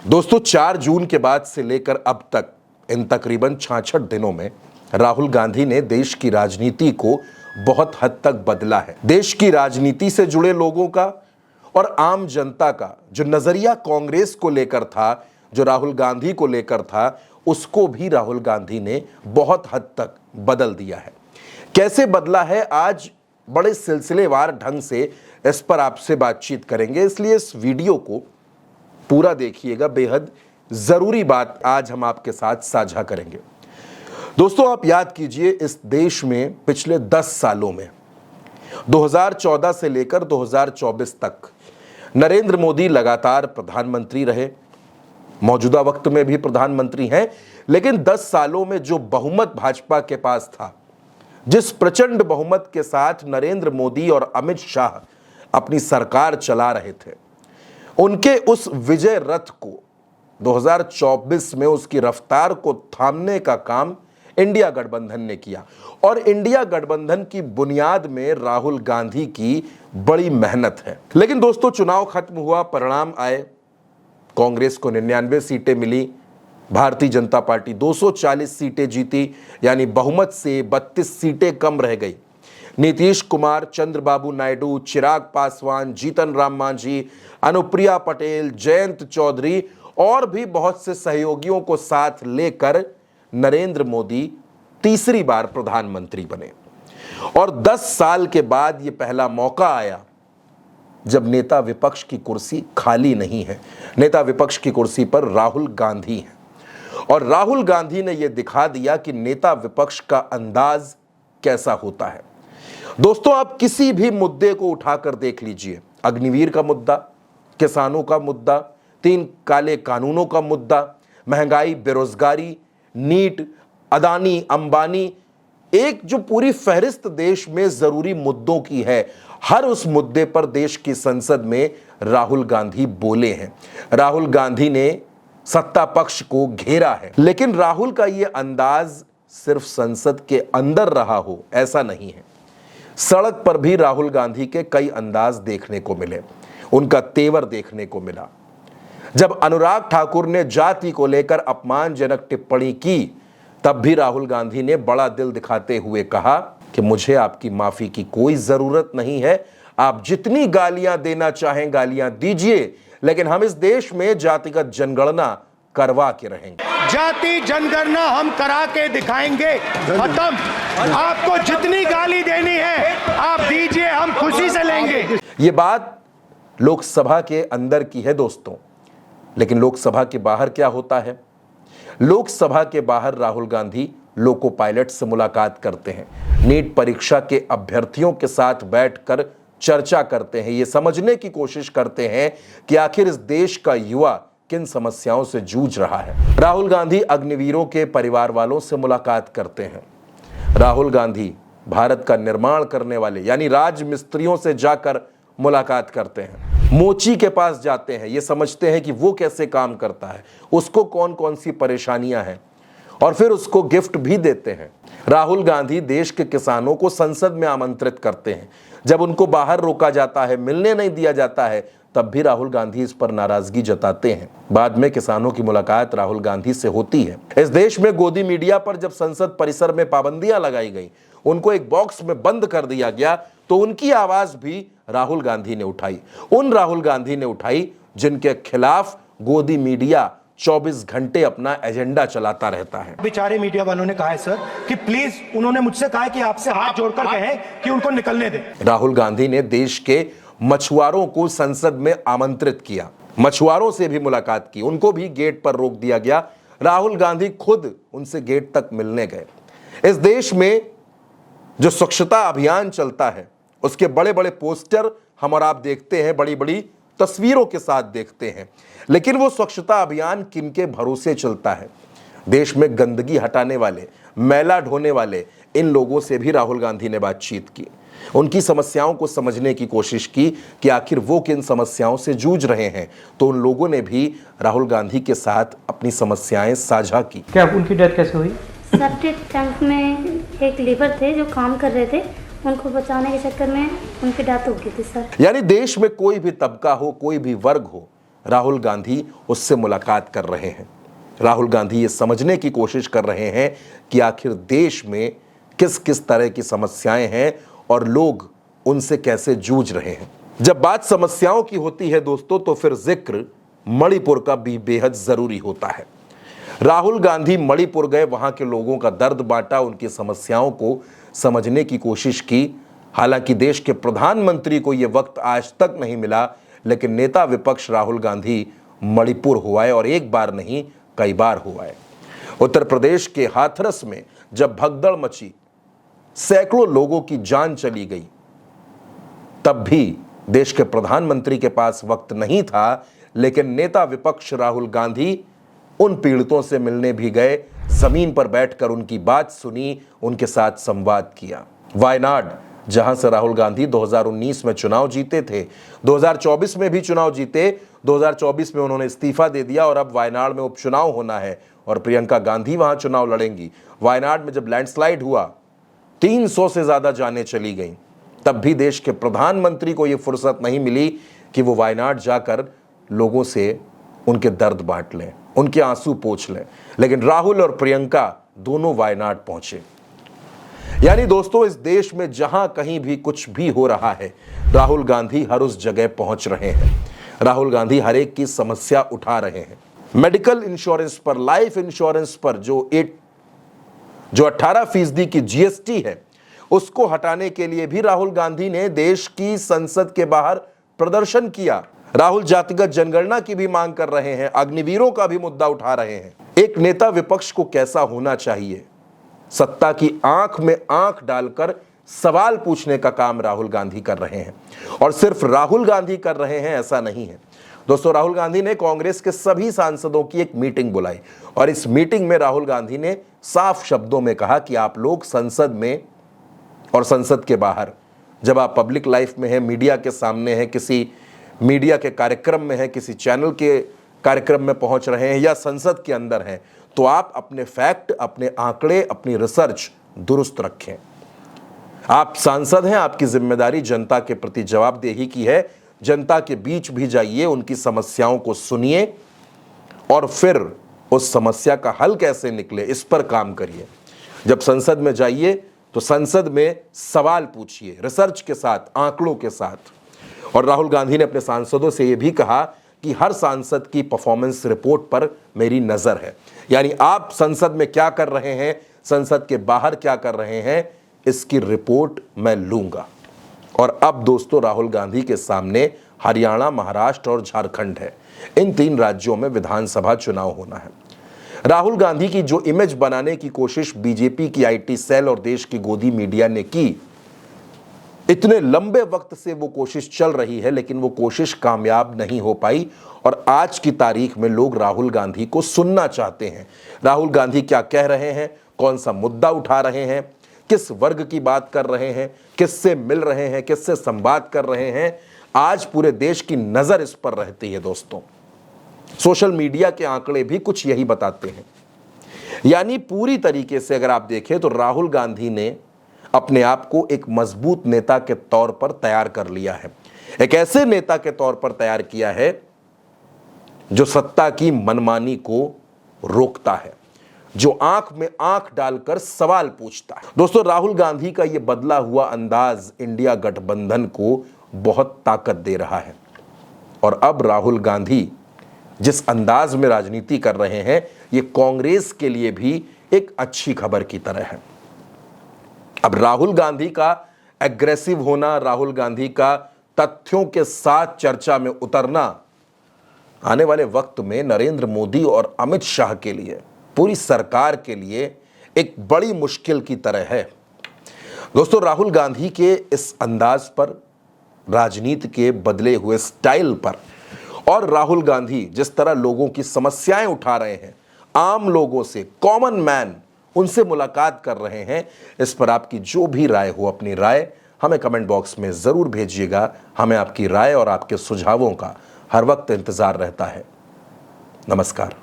दोस्तों 4 जून के बाद से लेकर अब तक इन तकरीबन 66 दिनों में राहुल गांधी ने देश की राजनीति को बहुत हद तक बदला है। देश की राजनीति से जुड़े लोगों का और आम जनता का जो नजरिया कांग्रेस को लेकर था, जो राहुल गांधी को लेकर था, उसको भी राहुल गांधी ने बहुत हद तक बदल दिया है। कैसे बदला है, आज बड़े सिलसिलेवार ढंग से इस पर आपसे बातचीत करेंगे, इसलिए इस वीडियो को पूरा देखिएगा। बेहद जरूरी बात आज हम आपके साथ साझा करेंगे। दोस्तों आप याद कीजिए, इस देश में पिछले 10 सालों में 2014 से लेकर 2024 तक नरेंद्र मोदी लगातार प्रधानमंत्री रहे, मौजूदा वक्त में भी प्रधानमंत्री हैं, लेकिन 10 सालों में जो बहुमत भाजपा के पास था, जिस प्रचंड बहुमत के साथ नरेंद्र मोदी और अमित शाह अपनी सरकार चला रहे थे, उनके उस विजय रथ को 2024 में उसकी रफ्तार को थामने का काम इंडिया गठबंधन ने किया। और इंडिया गठबंधन की बुनियाद में राहुल गांधी की बड़ी मेहनत है। लेकिन दोस्तों चुनाव खत्म हुआ, परिणाम आए, कांग्रेस को 99 सीटें मिली, भारतीय जनता पार्टी 240 सीटें जीती, यानी बहुमत से 32 सीटें कम रह गई। नीतीश कुमार, चंद्रबाबू नायडू, चिराग पासवान, जीतन राम मांझी, अनुप्रिया पटेल, जयंत चौधरी और भी बहुत से सहयोगियों को साथ लेकर नरेंद्र मोदी तीसरी बार प्रधानमंत्री बने। और 10 साल के बाद यह पहला मौका आया जब नेता विपक्ष की कुर्सी खाली नहीं है। नेता विपक्ष की कुर्सी पर राहुल गांधी हैं और राहुल गांधी ने यह दिखा दिया कि नेता विपक्ष का अंदाज कैसा होता है। दोस्तों आप किसी भी मुद्दे को उठाकर देख लीजिए, अग्निवीर का मुद्दा, किसानों का मुद्दा, 3 काले कानूनों का मुद्दा, महंगाई, बेरोजगारी, नीट, अदानी, अंबानी, एक जो पूरी फहरिस्त देश में जरूरी मुद्दों की है, हर उस मुद्दे पर देश की संसद में राहुल गांधी बोले हैं। राहुल गांधी ने सत्ता पक्ष को घेरा है। लेकिन राहुल का यह अंदाज सिर्फ संसद के अंदर रहा हो ऐसा नहीं है। सड़क पर भी राहुल गांधी के कई अंदाज देखने को मिले, उनका तेवर देखने को मिला। जब अनुराग ठाकुर ने जाति को लेकर अपमानजनक टिप्पणी की, तब भी राहुल गांधी ने बड़ा दिल दिखाते हुए कहा कि मुझे आपकी माफी की कोई जरूरत नहीं है, आप जितनी गालियां देना चाहें गालियां दीजिए, लेकिन हम इस देश में जातिगत जनगणना करवा के रहेंगे। जाति जनगणना हम करा के दिखाएंगे। खत्म। आपको जितनी गाली देनी है आप दीजिए, हम खुशी से लेंगे। ये बात लोकसभा के अंदर की है दोस्तों, लेकिन लोकसभा के बाहर क्या होता है? लोकसभा के बाहर राहुल गांधी लोको पायलट से मुलाकात करते हैं, नीट परीक्षा के अभ्यर्थियों के साथ बैठकर चर्चा करते हैं, ये समझने की कोशिश करते हैं कि आखिर इस देश का युवा किन समस्याओं से जूझ रहा है। राहुल गांधी अग्निवीरों के परिवार वालों से मुलाकात करते हैं। राहुल गांधी भारत का निर्माण करने वाले यानी राज मिस्त्रियों से जाकर मुलाकात करते हैं, मोची के पास जाते हैं, ये समझते हैं कि वो कैसे काम करता है, उसको कौन कौन सी परेशानियां हैं, और फिर उसको गिफ्ट भी देते हैं। राहुल गांधी देश के किसानों को संसद में आमंत्रित करते हैं। जब उनको बाहर रोका जाता है, मिलने नहीं दिया जाता है, तब भी राहुल गांधी इस पर नाराजगी जताते हैं। बाद में किसानों की मुलाकात राहुल गांधी से होती है। इस देश में गोदी मीडिया पर जब संसद परिसर में पाबंदियां लगाई गई, उनको एक बॉक्स में बंद कर दिया गया, तो उनकी आवाज भी राहुल गांधी ने उठाई। उन राहुल गांधी ने उठाई जिनके खिलाफ गोदी मीडिया 24 घंटे अपना एजेंडा चलाता रहता है। बेचारे मीडिया वालों ने कहा है सर कि प्लीज, उन्होंने मुझसे कहा है कि आपसे हाथ जोड़कर कहें कि उनको निकलने दें। राहुल गांधी ने देश के मछुआरों को संसद में आमंत्रित किया, मछुआरों से भी मुलाकात की, उनको भी गेट पर रोक दिया गया। राहुल गांधी खुद उनसे गेट तक मिलने गए। इस देश में जो स्वच्छता अभियान चलता है, उसके बड़े बड़े पोस्टर हम और आप देखते हैं, बड़ी बड़ी तस्वीरों के साथ देखते हैं, लेकिन वो स्वच्छता अभियान किनके भरोसे चलता है? देश में गंदगी हटाने वाले, मैला ढोने वाले इन लोगों से भी राहुल गांधी ने बातचीत की, उनकी समस्याओं को समझने की कोशिश की कि आखिर वो किन समस्याओं से जूझ रहे हैं। तो उन लोगों ने भी राहुल गांधी के साथ अपनी समस्याएं साझा की। क्या उनकी डेथ कैसे हुई? सेप्टिक टैंक में एक लेबर थे जो काम कर रहे थे, उनको बचाने के चक्कर में उनकी डेथ हो गई थी सर। यानी देश में कोई भी तबका हो, कोई भी वर्ग हो, राहुल गांधी उससे मुलाकात कर रहे हैं। राहुल गांधी ये समझने की कोशिश कर रहे हैं कि आखिर देश में किस किस तरह की समस्याएं हैं और लोग उनसे कैसे जूझ रहे हैं। जब बात समस्याओं की होती है दोस्तों, तो फिर जिक्र मणिपुर का भी बेहद जरूरी होता है। राहुल गांधी मणिपुर गए, वहां के लोगों का दर्द बांटा, उनकी समस्याओं को समझने की कोशिश की। हालांकि देश के प्रधानमंत्री को यह वक्त आज तक नहीं मिला, लेकिन नेता विपक्ष राहुल गांधी मणिपुर हुआ है, और एक बार नहीं कई बार हुआ है। उत्तर प्रदेश के हाथरस में जब भगदड़ मची, सैकड़ों लोगों की जान चली गई, तब भी देश के प्रधानमंत्री के पास वक्त नहीं था, लेकिन नेता विपक्ष राहुल गांधी उन पीड़ितों से मिलने भी गए, जमीन पर बैठकर उनकी बात सुनी, उनके साथ संवाद किया। वायनाड, जहां से राहुल गांधी 2019 में चुनाव जीते थे, 2024 में भी चुनाव जीते, 2024 में उन्होंने इस्तीफा दे दिया और अब वायनाड में उपचुनाव होना है और प्रियंका गांधी वहां चुनाव लड़ेंगी। वायनाड में जब लैंडस्लाइड हुआ, 300 से ज्यादा जानें चली गईं, तब भी देश के प्रधानमंत्री को यह फुर्सत नहीं मिली कि वो वायनाड जाकर लोगों से उनके दर्द बांट लें, उनके आंसू पोंछ लें। लेकिन राहुल और प्रियंका दोनों वायनाड पहुंचे। यानी दोस्तों, इस देश में जहां कहीं भी कुछ भी हो रहा है, राहुल गांधी हर उस जगह पहुंच रहे हैं। राहुल गांधी हर एक की समस्या उठा रहे हैं। मेडिकल इंश्योरेंस पर, लाइफ इंश्योरेंस पर जो 18% की जीएसटी है, उसको हटाने के लिए भी राहुल गांधी ने देश की संसद के बाहर प्रदर्शन किया। राहुल जातिगत जनगणना की भी मांग कर रहे हैं, अग्निवीरों का भी मुद्दा उठा रहे हैं। एक नेता विपक्ष को कैसा होना चाहिए? सत्ता की आंख में आंख डालकर सवाल पूछने का काम राहुल गांधी कर रहे हैं, और सिर्फ राहुल गांधी कर रहे हैं ऐसा नहीं है दोस्तों। राहुल गांधी ने कांग्रेस के सभी सांसदों की एक मीटिंग बुलाई, और इस मीटिंग में राहुल गांधी ने साफ शब्दों में कहा कि आप लोग संसद में और संसद के बाहर, जब आप पब्लिक लाइफ में हैं, मीडिया के सामने हैं, किसी मीडिया के कार्यक्रम में हैं, किसी चैनल के कार्यक्रम में पहुंच रहे हैं या संसद के अंदर हैं, तो आप अपने फैक्ट, अपने आंकड़े, अपनी रिसर्च दुरुस्त रखें। आप सांसद हैं, आपकी जिम्मेदारी जनता के प्रति जवाबदेही की है। जनता के बीच भी जाइए, उनकी समस्याओं को सुनिए और फिर उस समस्या का हल कैसे निकले, इस पर काम करिए। जब संसद में जाइए तो संसद में सवाल पूछिए, रिसर्च के साथ, आंकड़ों के साथ। और राहुल गांधी ने अपने सांसदों से यह भी कहा कि हर सांसद की परफॉर्मेंस रिपोर्ट पर मेरी नजर है। यानी आप संसद में क्या कर रहे हैं, संसद के बाहर क्या कर रहे हैं, इसकी रिपोर्ट मैं लूंगा। और अब दोस्तों, राहुल गांधी के सामने हरियाणा, महाराष्ट्र और झारखंड है। इन 3 राज्यों में विधानसभा चुनाव होना है। राहुल गांधी की जो इमेज बनाने की कोशिश बीजेपी की आईटी सेल और देश की गोदी मीडिया ने की, इतने लंबे वक्त से वो कोशिश चल रही है, लेकिन वो कोशिश कामयाब नहीं हो पाई। और आज की तारीख में लोग राहुल गांधी को सुनना चाहते हैं। राहुल गांधी क्या कह रहे हैं, कौन सा मुद्दा उठा रहे हैं, किस वर्ग की बात कर रहे हैं, किससे मिल रहे हैं, किससे संवाद कर रहे हैं, आज पूरे देश की नजर इस पर रहती है दोस्तों। सोशल मीडिया के आंकड़े भी कुछ यही बताते हैं। यानी पूरी तरीके से अगर आप देखें तो राहुल गांधी ने अपने आप को एक मजबूत नेता के तौर पर तैयार कर लिया है। एक ऐसे नेता के तौर पर तैयार किया है जो सत्ता की मनमानी को रोकता है, जो आंख में आंख डालकर सवाल पूछता है। दोस्तों, राहुल गांधी का यह बदला हुआ अंदाज इंडिया गठबंधन को बहुत ताकत दे रहा है। और अब राहुल गांधी जिस अंदाज में राजनीति कर रहे हैं, यह कांग्रेस के लिए भी एक अच्छी खबर की तरह है। अब राहुल गांधी का एग्रेसिव होना, राहुल गांधी का तथ्यों के साथ चर्चा में उतरना आने वाले वक्त में नरेंद्र मोदी और अमित शाह के लिए, पूरी सरकार के लिए एक बड़ी मुश्किल की तरह है। दोस्तों, राहुल गांधी के इस अंदाज पर, राजनीति के बदले हुए स्टाइल पर, और राहुल गांधी जिस तरह लोगों की समस्याएं उठा रहे हैं, आम लोगों से, कॉमन मैन, उनसे मुलाकात कर रहे हैं, इस पर आपकी जो भी राय हो, अपनी राय हमें कमेंट बॉक्स में ज़रूर भेजिएगा। हमें आपकी राय और आपके सुझावों का हर वक्त इंतज़ार रहता है। नमस्कार।